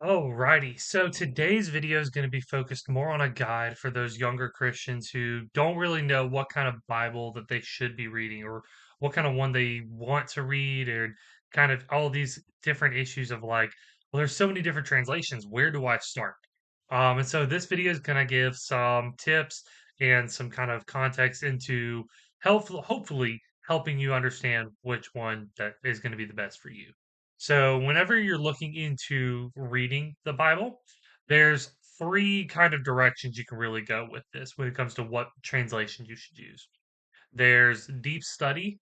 Alrighty, so today's video is going to be focused more on a guide for those younger Christians who don't really know what kind of Bible that they should be reading or what kind of one they want to read, or kind of all these different issues of like, well, there's so many different translations. Where do I start? And so this video is going to give some tips and some kind of context into hopefully helping you understand which one that is going to be the best for you. So, whenever you're looking into reading the Bible, there's three kind of directions you can really go with this when it comes to what translation you should use. There's deep study,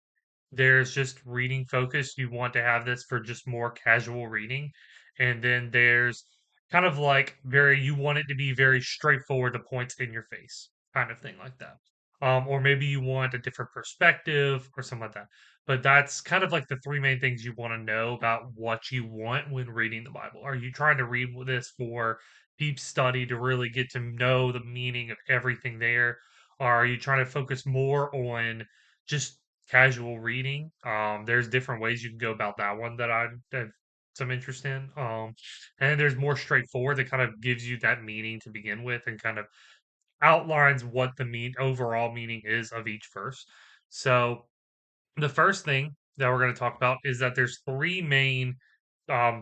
there's just reading focus. You want to have this for just more casual reading. And then there's kind of like you want it to be very straightforward to points in your face, kind of thing like that. Or maybe you want a different perspective or something like that. But that's kind of like the three main things you want to know about what you want when reading the Bible. Are you trying to read this for deep study to really get to know the meaning of everything there? Or are you trying to focus more on just casual reading? There's different ways you can go about that one that I have some interest in. And then there's more straightforward that kind of gives you that meaning to begin with and kind of outlines what the overall meaning is of each verse. So the first thing that we're going to talk about is that there's three main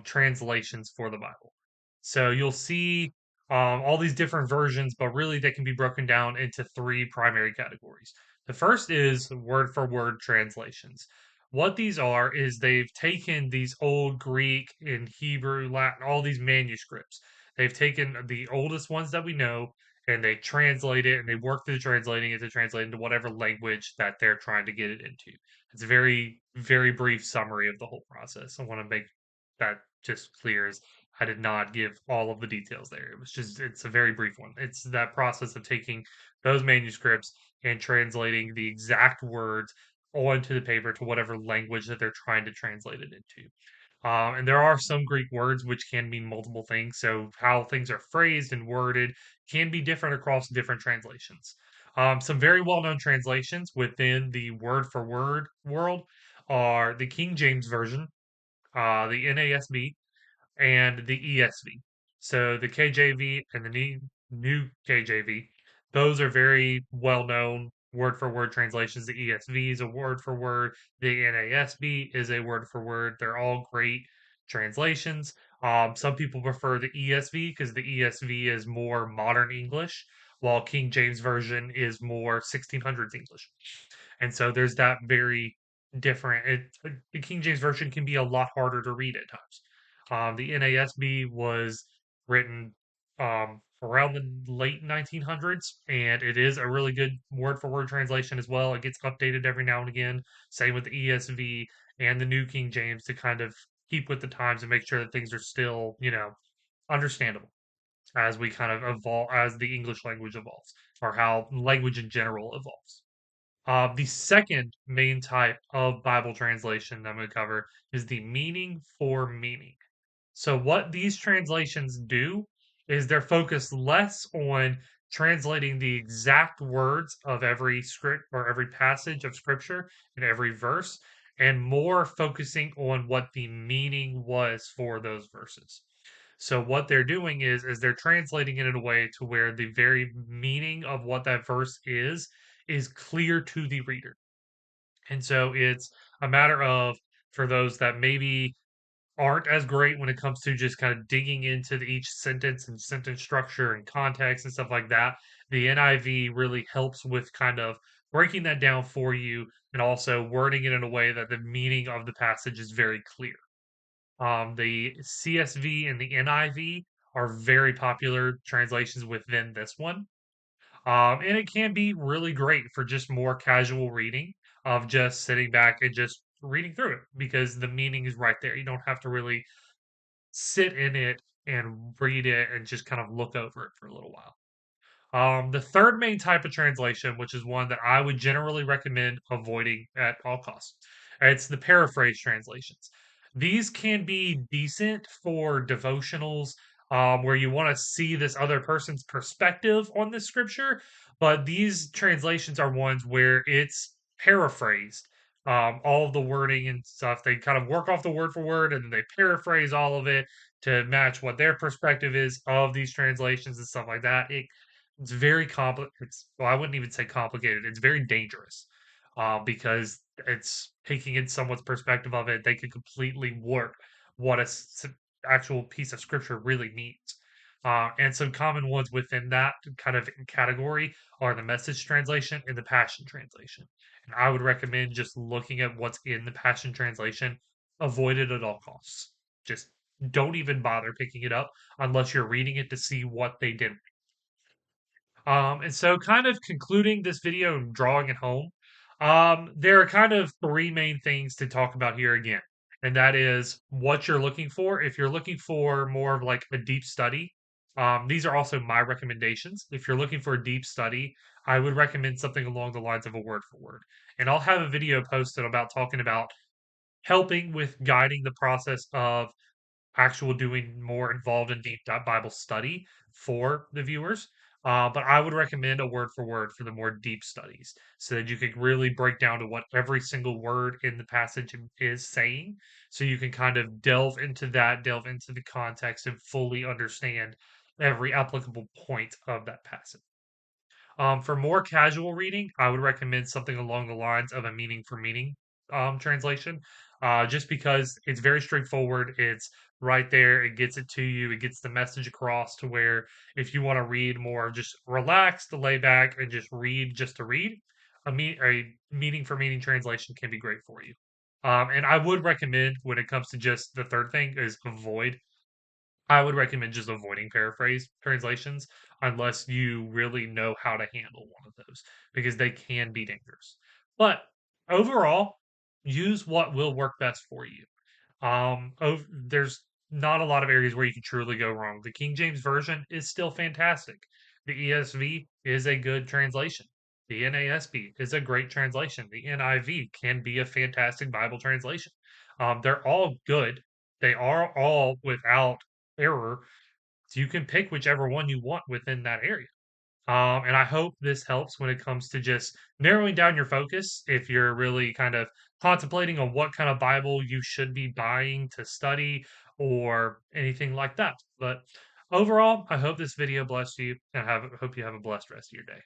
translations for the Bible. So you'll see all these different versions, but really they can be broken down into three primary categories. The first is word for word translations. What these are is they've taken these old Greek and Hebrew, Latin, all these manuscripts. They've taken the oldest ones that we know and they translate it and they work through translating it to translate into whatever language that they're trying to get it into. It's a very, very brief summary of the whole process. I want to make that just clear as I did not give all of the details there. It's a very brief one. It's that process of taking those manuscripts and translating the exact words onto the paper to whatever language that they're trying to translate it into. And there are some Greek words which can mean multiple things. So how things are phrased and worded can be different across different translations. Some very well-known translations within the word for word world are the King James Version, the NASB, and the ESV. So the KJV and the new KJV, those are very well known word for word translations. The ESV is a word for word, the NASB is a word for word. They're all great translations. Some people prefer the ESV because the ESV is more modern English, while King James Version is more 1600s English. And so there's that very different. The King James Version can be a lot harder to read at times. The NASB was written around the late 1900s, and it is a really good word for word translation as well. It gets updated every now and again. Same with the ESV and the New King James to kind of keep with the times and make sure that things are still, understandable as we kind of evolve, as the English language evolves, or how language in general evolves. The second main type of Bible translation that I'm going to cover is the meaning for meaning. So, what these translations do is they're focused less on translating the exact words of every script or every passage of scripture in every verse, and more focusing on what the meaning was for those verses. So what they're doing is they're translating it in a way to where the very meaning of what that verse is clear to the reader. And so it's a matter of for those that maybe aren't as great when it comes to just kind of digging into each sentence and sentence structure and context and stuff like that. The NIV really helps with kind of breaking that down for you and also wording it in a way that the meaning of the passage is very clear. The CSV and the NIV are very popular translations within this one. And it can be really great for just more casual reading of just sitting back and just reading through it because the meaning is right there. You don't have to really sit in it and read it and just kind of look over it for a little while. The third main type of translation, which is one that I would generally recommend avoiding at all costs, it's the paraphrase translations. These can be decent for devotionals where you want to see this other person's perspective on the scripture, but these translations are ones where it's paraphrased. All of the wording and stuff, they kind of work off the word for word and then they paraphrase all of it to match what their perspective is of these translations and stuff like that. It's very complicated. Well, I wouldn't even say complicated. It's very dangerous because it's taking in someone's perspective of it. They could completely warp what actual piece of scripture really means. And some common ones within that kind of category are the Message translation and the Passion translation. And I would recommend just looking at what's in the Passion translation. Avoid it at all costs. Just don't even bother picking it up unless you're reading it to see what they did. And so, kind of concluding this video and drawing it home, there are kind of three main things to talk about here again, and that is what you're looking for. If you're looking for more of like a deep study, these are also my recommendations. If you're looking for a deep study, I would recommend something along the lines of a word for word. And I'll have a video posted about talking about helping with guiding the process of actual doing more involved in deep Bible study for the viewers. But I would recommend a word for word for the more deep studies so that you can really break down to what every single word in the passage is saying. So you can kind of delve into that, delve into the context, and fully understand every applicable point of that passage. For more casual reading, I would recommend something along the lines of a meaning for meaning translation, just because it's very straightforward. It's right there. It gets it to you. It gets the message across to where if you want to read more, just relax, to lay back, and just read just to read, a meaning for meaning translation can be great for you. And I would recommend when it comes to just the third thing is avoid I would recommend just avoiding paraphrase translations unless you really know how to handle one of those because they can be dangerous. But overall, use what will work best for you. There's not a lot of areas where you can truly go wrong. The King James Version is still fantastic. The ESV is a good translation. The NASB is a great translation. The NIV can be a fantastic Bible translation. They're all good. They are all without error. So you can pick whichever one you want within that area. And I hope this helps when it comes to just narrowing down your focus if you're really kind of contemplating on what kind of Bible you should be buying to study or anything like that. But overall, I hope this video blessed you and hope you have a blessed rest of your day.